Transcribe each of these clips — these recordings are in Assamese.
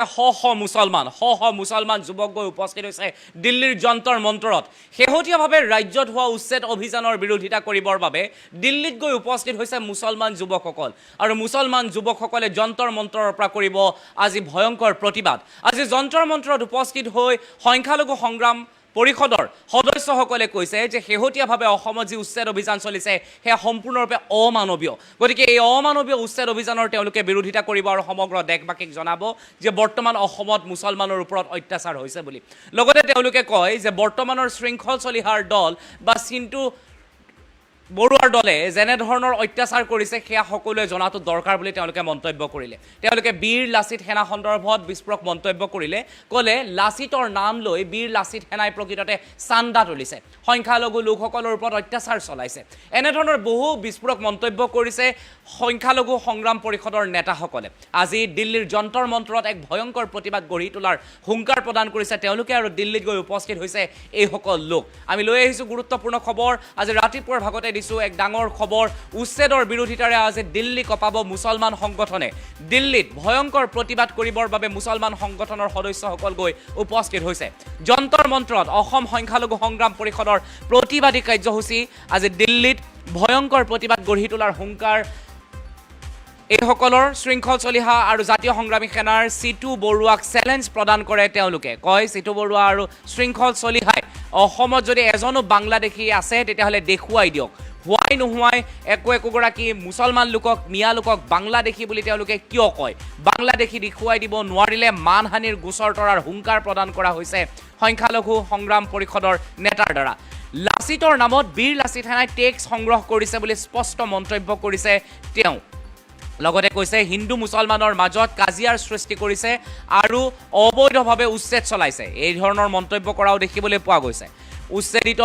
মুছলমান যুৱক গৈ উপস্থিত হৈছে দিল্লীৰ যন্তৰ মন্তৰত শেহতীয়াভাৱে ৰাজ্যত হোৱা উচ্ছেদ অভিযানৰ বিৰোধিতা কৰিবৰ বাবে দিল্লীত গৈ উপস্থিত হৈছে মুছলমান যুৱকসকল আৰু মুছলমান যুৱকসকলে যন্তৰ মন্তৰৰ পৰা কৰিব আজি ভয়ংকৰ প্ৰতিবাদ। আজি যন্তৰ মন্তৰত উপস্থিত হৈ সংখ্যালঘু সংগ্ৰাম পৰিষদৰ সদস্যসকলে কৈছে যে শেহতীয়াভাৱে অসমত যি উচ্ছেদ অভিযান চলিছে সেয়া সম্পূৰ্ণৰূপে অমানৱীয়। গতিকে এই অমানৱীয় উচ্ছেদ অভিযানৰ তেওঁলোকে বিৰোধিতা কৰিব আৰু সমগ্ৰ দেশবাসীক জনাব যে বৰ্তমান অসমত মুছলমানৰ ওপৰত অত্যাচাৰ হৈছে বুলি। লগতে তেওঁলোকে কয় যে বৰ্তমানৰ শৃংখল চলিহাৰ দল বা চিন্তু বৰুৱাৰ দলে যেনে ধৰণৰ অত্যাচাৰ কৰিছে সেয়া সকলোৱে জনাটো দৰকাৰ বুলি তেওঁলোকে মন্তব্য কৰিলে। তেওঁলোকে বীৰ লাচিত সেনা সন্দৰ্ভত বিস্ফোৰক মন্তব্য কৰিলে, ক'লে লাচিতৰ নাম লৈ বীৰ লাচিত সেনাই প্ৰকৃততে চান্দা তুলিছে, সংখ্যালঘু লোকসকলৰ ওপৰত অত্যাচাৰ চলাইছে। এনেধৰণৰ বহু বিস্ফোৰক মন্তব্য কৰিছে সংখ্যালঘু সংগ্ৰাম পৰিষদৰ নেতাসকলে। আজি দিল্লীৰ যন্তৰ মন্তৰত এক ভয়ংকৰ প্ৰতিবাদ গঢ়ি তোলাৰ হুংকাৰ প্ৰদান কৰিছে তেওঁলোকে আৰু দিল্লীত গৈ উপস্থিত হৈছে এইসকল লোক। আমি লৈ আহিছোঁ গুৰুত্বপূৰ্ণ খবৰ। আজি ৰাতিপুৱাৰ ভাগতে এক ডাঙৰ খবৰ, উচ্ছেদৰ বিৰোধিতাৰে আজি দিল্লী কঁপাব মুছলমান সংগঠনে। দিল্লীত ভয়ংকৰ প্ৰতিবাদ কৰিবৰ বাবে মুছলমান সংগঠনৰ সদস্যসকল গৈ উপস্থিত হৈছে যন্তৰ মন্তৰত। অসম সংখ্যালঘু সংগ্ৰাম পৰিষদৰ প্ৰতিবাদী কাৰ্যসূচী আজি দিল্লীত ভয়ংকৰ প্ৰতিবাদ গঢ়ি তোলাৰ হুংকাৰ এইসকলৰ শৃংখল চলিহা আৰু জাতীয় সংগ্ৰামী সেনাৰ চিতু বৰুৱাক চেলেঞ্জ প্ৰদান কৰে। তেওঁলোকে কয় চিতু বৰুৱা আৰু শৃংখল চলিহাই অসমত যদি এজনো বাংলাদেশী আছে তেতিয়াহ'লে দেখুৱাই দিয়ক। হোৱাই নোহোৱাই একোগৰাকী মুছলমান লোকক মিয়া লোকক বাংলাদেশী বুলি তেওঁলোকে কিয় কয়? বাংলাদেশী দেখুৱাই দিব নোৱাৰিলে মানহানিৰ গোচৰ তৰাৰ হুংকাৰ প্ৰদান কৰা হৈছে সংখ্যালঘু সংগ্ৰাম পৰিষদৰ নেতাৰ দ্বাৰা। লাচিতৰ নামত বীৰ লাচিত সেনাই টেক্স সংগ্ৰহ কৰিছে বুলি স্পষ্ট মন্তব্য কৰিছে তেওঁ। লগতে কৈছে হিন্দু মুছলমানৰ মাজত কাজিয়াৰ সৃষ্টি কৰিছে আৰু অবৈধভাৱে উচ্ছেদ চলাইছে। এই ধৰণৰ মন্তব্য কৰাও দেখিবলৈ পোৱা গৈছে। উচ্ছেদিত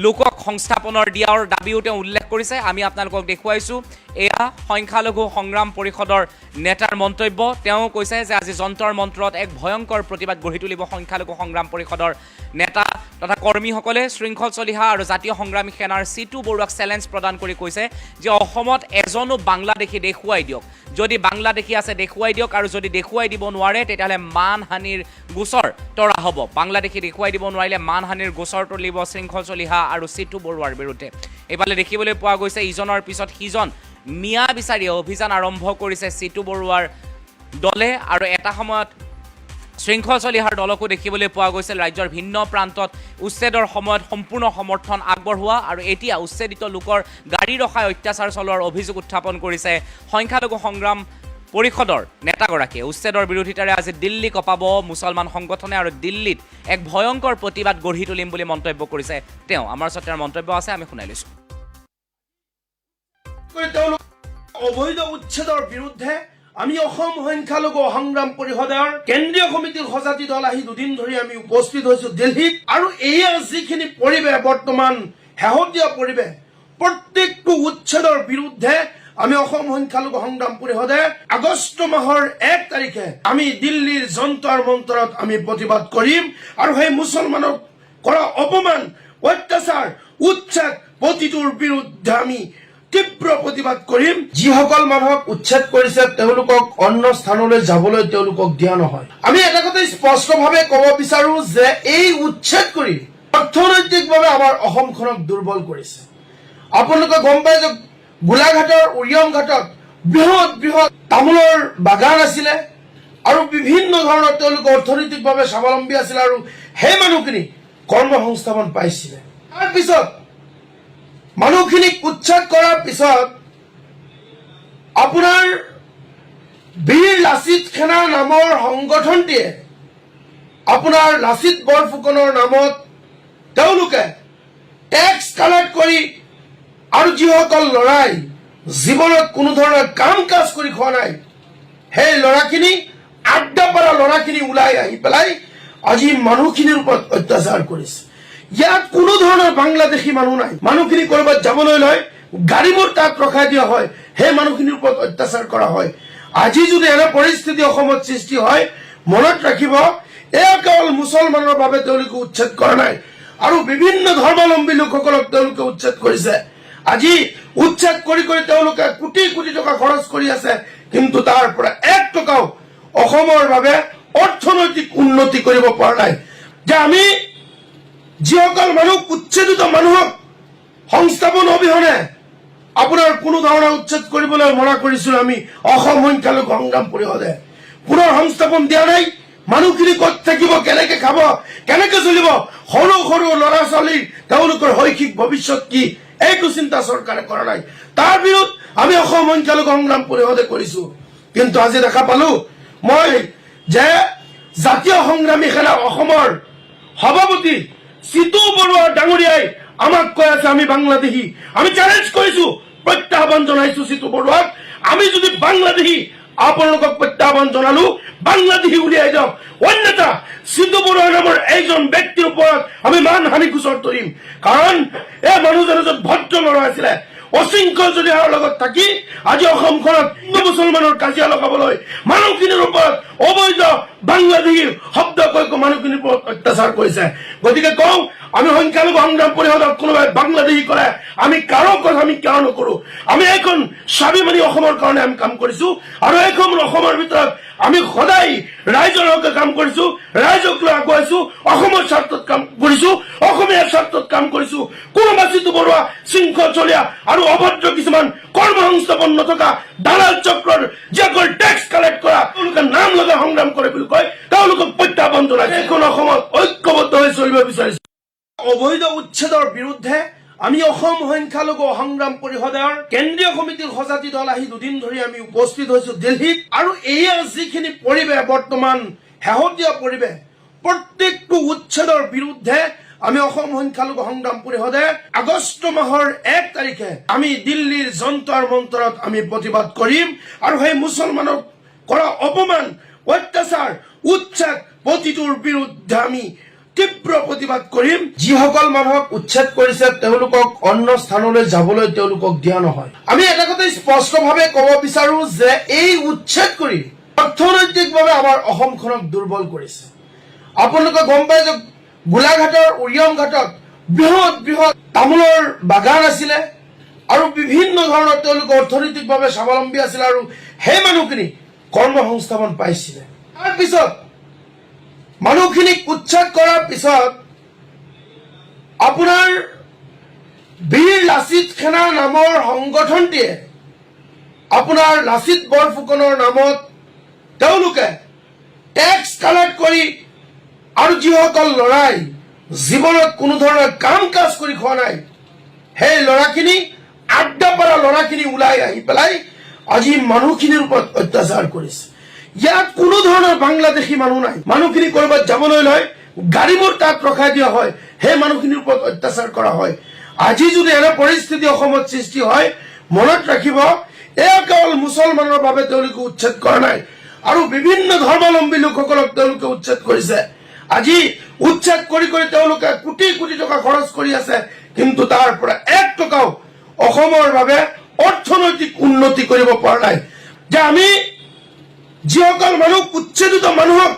লোকক সংস্থাপনৰ দিয়াৰ দাবীও তেওঁ উল্লেখ কৰিছে। আমি আপোনালোকক দেখুৱাইছোঁ, এয়া সংখ্যালঘু সংগ্ৰাম পৰিষদৰ নেতাৰ মন্তব্য। তেওঁ কৈছে যে আজি যন্তৰ মন্তৰত এক ভয়ংকৰ প্ৰতিবাদ গঢ়ি তুলিব সংখ্যালঘু সংগ্ৰাম পৰিষদৰ নেতা তথা কৰ্মীসকলে। শৃংখল চলিহা আৰু জাতীয় সংগ্ৰামী সেনাৰ চিতু বৰুৱাক চেলেঞ্জ প্ৰদান কৰি কৈছে যে অসমত এজনো বাংলাদেশী দেখুৱাই দিয়ক, যদি বাংলাদেশী আছে দেখুৱাই দিয়ক, আৰু যদি দেখুৱাই দিব নোৱাৰে তেতিয়াহ'লে মানহানিৰ গোচৰ তৰা হ'ব। বাংলাদেশী দেখুৱাই দিব নোৱাৰিলে মানহানিৰ গোচৰ তুলিব শৃংখল চলিহা আৰু চিতু বৰুৱাৰ বিৰুদ্ধে। এইফালে দেখিবলৈ পোৱা গৈছে ইজনৰ পিছত সিজন মিয়া বিচাৰি অভিযান আৰম্ভ কৰিছে চিতু বৰুৱাৰ দলে আৰু এটা সময়ত শৃংখল চলিহাৰ দলকো দেখিবলৈ পোৱা গৈছিল ৰাজ্যৰ ভিন্ন প্ৰান্তত উচ্ছেদৰ সময়ত সম্পূৰ্ণ সমৰ্থন আগবঢ়োৱা। আৰু এতিয়া উচ্ছেদিত লোকৰ গাড়ী ৰখাই অত্যাচাৰ চলোৱাৰ অভিযোগ উত্থাপন কৰিছে সংখ্যালঘু সংগ্ৰাম পৰিষদৰ নেতাগৰাকীয়ে। উচ্ছেদৰ বিৰোধিতাৰে আজি দিল্লী কঁপাব মুছলমান সংগঠনে আৰু দিল্লীত এক ভয়ংকৰ প্ৰতিবাদ গঢ়ি তুলিম বুলি মন্তব্য কৰিছে তেওঁ। আমাৰ ওচৰত তেওঁৰ মন্তব্য আছে, আমি শুনাই লৈছোঁ। অবৈধ উচ্ছেদৰ বিৰুদ্ধে আমি অসম সংখ্যালঘু সংগ্ৰাম পৰিষদৰ কেন্দ্ৰীয় সমিতিৰ সজাতি দল আহি দুদিন ধৰি আমি উপস্থিত হৈছো দিল্লীত। আৰু এয়া যিখিনি পৰিৱেশ বৰ্তমান শেহতীয়া পৰিৱেশ, প্ৰত্যেকটো উচ্ছেদৰ বিৰুদ্ধে আমি অসম সংখ্যালঘু সংগ্ৰাম পৰিষদে আগষ্ট মাহৰ 1 তাৰিখে আমি দিল্লীৰ যন্তৰ মন্তৰত আমি প্ৰতিবাদ কৰিম আৰু সেই মুছলমানক কৰা অপমান অত্যাচাৰ উচ্ছেদ প্ৰতিটোৰ বিৰুদ্ধে আমি তীব্ৰ প্ৰতিবাদ কৰিম। যিসকল মানুহক উচ্ছেদ কৰিছে তেওঁলোকক অন্য স্থানলৈ যাবলৈ তেওঁলোকক দিয়া নহয়। আমি এটা কথা স্পষ্টভাৱে ক'ব বিচাৰো যে এই উচ্ছেদ কৰি অৰ্থনৈতিকভাৱে আমাৰ অসমখনক দুৰ্বল কৰিছে। আপোনালোকে গম পায় যে গোলাঘাটৰ উৰিয়ম ঘাটত বৃহৎ বৃহৎ তামোলৰ বাগান আছিলে আৰু বিভিন্ন ধৰণৰ তেওঁলোকে অৰ্থনৈতিকভাৱে স্বাৱলম্বী আছিল আৰু সেই মানুহখিনি কৰ্মসংস্থাপন পাইছিলে। তাৰপিছত মানুহখিনিক উচ্ছেদ কৰাৰ পিছত আপোনাৰ বীৰ লাচিত সেনা নামৰ সংগঠনটিয়ে আপোনাৰ লাচিত বৰফুকনৰ নামত তেওঁলোকে টেক্স কালেক্ট কৰি আৰু যিসকল ল'ৰাই জীৱনত কোনো ধৰণৰ কাম কাজ কৰি খোৱা নাই সেই ল'ৰাখিনি আড্ডা পাৰা ল'ৰাখিনি ওলাই আহি পেলাই আজি মানুহখিনিৰ ওপৰত অত্যাচাৰ কৰিছে। ইয়াত কোনো ধৰণৰ বাংলাদেশী মানুহ নাই। মানুহখিনি কৰবাত যাবলৈ লয় গাড়ীবোৰ তাত ৰখাই দিয়া হয়, সেই মানুহখিনিৰ ওপৰত অত্যাচাৰ কৰা হয়। আজি যদি এনে পৰিস্থিতি অসমত সৃষ্টি হয়, মনত ৰাখিব এয়া কেৱল মুছলমানৰ বাবে তেওঁলোকে উচ্ছেদ কৰা নাই আৰু বিভিন্ন ধৰ্মাৱলম্বী লোকসকলক তেওঁলোকে উচ্ছেদ কৰিছে। আজি উচ্ছেদ কৰি কৰি তেওঁলোকে কোটি কোটি টকা খৰচ কৰি আছে, কিন্তু তাৰ পৰা 1 টকাও অসমৰ বাবে অৰ্থনৈতিক উন্নতি কৰিব পৰা নাই যে আমি যিসকল মানুহ উচ্ছেদিত মানুহক সংস্থাপন অবিহনে আপোনাৰ কোনো ধৰণৰ উচ্ছেদ কৰিবলৈ মনা কৰিছিল আমি অসম সংখ্যালঘু সংগ্ৰাম পৰিষদে পুনৰ সংস্থাপন দিয়া নাই মানুহখিনি ক'ত থাকিব কেনেকে খাব কেনেকে চলিব সৰু সৰু ল'ৰা ছোৱালীৰ তেওঁলোকৰ শৈক্ষিক ভৱিষ্যত কি এইটো চিন্তা চৰকাৰে কৰা নাই তাৰ বিৰুদ্ধ আমি অসম সংখ্যালঘু সংগ্ৰাম পৰিষদে কৰিছো কিন্তু আজি দেখা পালো মই যে জাতীয় সংগ্ৰামী সেনা অসমৰ সভাপতি সিতু বৰুৱা ডাঙৰীয়াই আমাক কৈ আছে আমি বাংলাদেশী আমি চ্যালেঞ্জ কৰিছো প্ৰত্যাহ্বান জনাইছো সিতু বৰুৱাক আমি যদি বাংলাদেশী আপোনালোকক প্ৰত্যাহ্বান জনালো বাংলাদেশী উলিয়াই যাওক অন্যথা সিতু বৰুৱা নামৰ এইজন ব্যক্তিৰ ওপৰত আমি মানহানি গোচৰ তৰিম কাৰণ এই মানুহজন এজন ভদ্ৰ ল'ৰা আছিলে অশৃংখল যদি আৰু লগত থাকি আজি অসমখনত হিন্দু মুছলমানৰ কাজিয়া লগাবলৈ মানুহখিনিৰ ওপৰত অবৈধ বাংলাদেশী শব্দ কৈ মানুহখিনিৰ ওপৰত অত্যাচাৰ কৰিছে গতিকে কওঁ আমি সংখ্যালঘু সংগ্ৰাম পৰিষদক কোনোবাই বাংলাদেশী কৰে আমি কাৰো কথা আমি কিয় নকৰো আমি এখন স্বাভিমানী অসমৰ কাৰণে আমি কাম কৰিছো আৰু এইখন অসমৰ ভিতৰত আমি সদায় ৰাইজৰ হকে কাম কৰিছো ৰাইজক লৈ আগুৱাইছো অসমৰ স্বাৰ্থত কাম কৰিছো অসমীয়াৰ স্বাৰ্থত কাম কৰিছো কোনোবা সিতু বৰুৱা শৃংখলচলীয়া আৰু অভদ্ৰ কিছুমান কৰ্ম সংস্থাপন নথকা দালাল চক্ৰৰ যিসকল টেক্স কালেক্ট কৰা তেওঁলোকে নাম লগাই সংগ্ৰাম কৰে বুলি কয় তেওঁলোকক প্ৰত্যাহ্বান জনাইছে এইখন অসমত ঐক্যবদ্ধ হৈ চলিব বিচাৰিছে অবৈধ উচ্ছেদৰ বিৰুদ্ধে আমি অসম সংখ্যালঘু সংগ্ৰাম পৰিষদৰ কেন্দ্ৰীয় সমিতিৰ সজাতি দল আহি দুদিন ধৰি আমি উপস্থিত হৈছো দিল্লীত আৰু এয়া যিখিনি পৰিৱেশ বৰ্তমান শেহতীয়া পৰিৱেশ প্ৰত্যেকটো উচ্ছেদৰ বিৰুদ্ধে আমি অসম সংখ্যালঘু সংগ্ৰাম পৰিষদে আগষ্ট মাহৰ 1 তাৰিখে আমি দিল্লীৰ যন্তৰ মন্তৰত আমি প্ৰতিবাদ কৰিম আৰু সেই মুছলমানক কৰা অপমান অত্যাচাৰ উচ্ছেদ প্ৰতিটোৰ বিৰুদ্ধে আমি তীব্ৰ প্ৰতিবাদ কৰিম যিসকল মানুহক উচ্ছেদ কৰিছে তেওঁলোকক অন্য স্থানলৈ যাবলৈ তেওঁলোকক দিয়া নহয় আমি এটা কথা স্পষ্টভাৱে ক'ব বিচাৰো যে এই উচ্ছেদ কৰি অৰ্থনৈতিকভাৱে আমাৰ অসমখনক দুৰ্বল কৰিছে আপোনালোকে গম পায় যে গোলাঘাটৰ উৰিয়ম ঘাটত বৃহৎ বৃহৎ তামোলৰ বাগান আছিলে আৰু বিভিন্ন ধৰণৰ তেওঁলোক অৰ্থনৈতিকভাৱে স্বাৱলম্বী আছিল আৰু সেই মানুহখিনি কৰ্ম সংস্থাপন পাইছিলে তাৰপিছত মানুহখিনিক উচ্ছেদ কৰাৰ পিছত আপোনাৰ বীৰ লাচিত সেনা নামৰ সংগঠনটিয়ে আপোনাৰ লাচিত বৰফুকনৰ নামত তেওঁলোকে টেক্স কালেক্ট কৰি আৰু যিসকল ল'ৰাই জীৱনত কোনো ধৰণৰ কাম কাজ কৰি খোৱা নাই সেই ল'ৰাখিনি আড্ডা পৰা ল'ৰাখিনি ওলাই আহি পেলাই আজি মানুহখিনিৰ ওপৰত অত্যাচাৰ কৰিছে ইয়াত কোনো ধৰণৰ বাংলাদেশী মানুহ নাই মানুহখিনি কৰবাত যাবলৈ লয় গাড়ীবোৰ তাত ৰখাই দিয়া হয় সেই মানুহখিনিৰ ওপৰত অত্যাচাৰ কৰা হয় আজি যদি এনে পৰিস্থিতি অসমত সৃষ্টি হয় মনত ৰাখিব এয়া কেৱল মুছলমানৰ বাবে তেওঁলোকে উচ্ছেদ কৰা নাই আৰু বিভিন্ন ধৰ্মাৱলম্বী লোকসকলক তেওঁলোকে উচ্ছেদ কৰিছে আজি উচ্ছেদ কৰি কৰি তেওঁলোকে কোটি কোটি টকা খৰচ কৰি আছে কিন্তু তাৰ পৰা 1 টকাও অসমৰ বাবে অৰ্থনৈতিক উন্নতি কৰিব পৰা নাই যে আমি যিসকল মানুহ উচ্ছেদিত মানুহক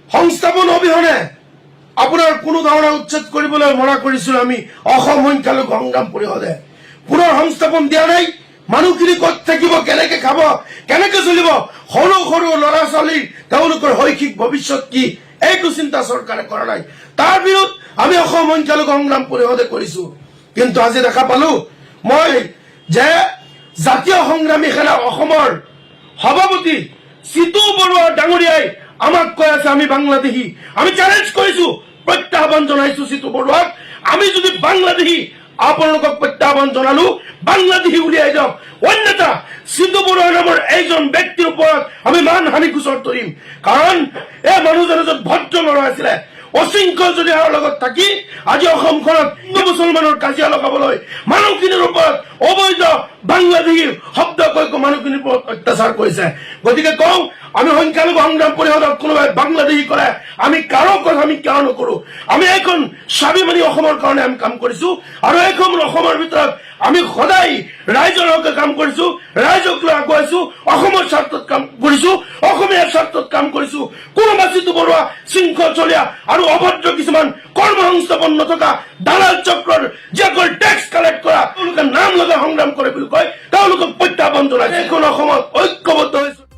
সংস্থাপন অবিহনে আপোনাৰ কোনো ধৰণৰ উচ্ছেদ কৰিবলৈ মনা কৰিছিল আমি অসম সংখ্যালঘু সংগ্ৰাম পৰিষদে পুনৰ সংস্থাপন দিয়া নাই মানুহখিনি ক'ত থাকিব কেনেকে খাব কেনেকে চলিব সৰু সৰু ল'ৰা ছোৱালীৰ তেওঁলোকৰ শৈক্ষিক ভৱিষ্যত কি এইটো চিন্তা চৰকাৰে কৰা নাই তাৰ বিৰুদ্ধ আমি অসম সংখ্যালঘু সংগ্ৰাম পৰিষদে কৰিছো কিন্তু আজি দেখা পালো মই যে জাতীয় সংগ্ৰামী সেনা অসমৰ সভাপতি সিতু বৰুৱা ডাঙৰীয়াই আমাক কৈ আছে আমি বাংলাদেশী আমি চ্যালেঞ্জ কৰিছো প্ৰত্যাহ্বান জনাইছো সিতু বৰুৱাক আমি যদি বাংলাদেশী আপোনালোকক প্ৰত্যাহ্বান জনালো বাংলাদেশী উলিয়াই যাওক অন্যথা সিতু বৰুৱা নামৰ এইজন ব্যক্তিৰ ওপৰত আমি মানহানি গোচৰ তৰিম কাৰণ এই মানুহজন এজন ভদ্ৰ ল'ৰা আছিলে অশৃংখল যদি আৰু লগত থাকি আজি অসমখনত হিন্দু মুছলমানৰ কাজিয়া লগাবলৈ মানুহখিনিৰ ওপৰত অবৈধ বাংলাদেশী শব্দ কৈ মানুহখিনিৰ ওপৰত অত্যাচাৰ কৰিছে গতিকে কওঁ আমি সংখ্যালঘু সংগ্ৰাম পৰিষদক কোনোবাই বাংলাদেশী কৰে আমি কাৰো কথা আমি কিয় নকৰো আমি এখন স্বাভিমানী অসমৰ কাৰণে আমি কাম কৰিছো আৰু এইখন অসমৰ ভিতৰত আমি সদায় ৰাইজৰ হকে কাম কৰিছো ৰাইজক লৈ আগুৱাইছো অসমৰ স্বাৰ্থত কাম কৰিছো অসমীয়াৰ স্বাৰ্থত কাম কৰিছো কোনোবা সিতু বৰুৱা শৃংখলচলীয়া আৰু অভদ্ৰ কিছুমান কৰ্ম সংস্থাপন নথকা দালাল চক্ৰৰ যিসকল টেক্স কালেক্ট কৰা তেওঁলোকে নাম লগাই সংগ্ৰাম কৰে বুলি কয় তেওঁলোকক প্ৰত্যাহ্বান জনাইছে এইখন অসমত ঐক্যবদ্ধ হৈছে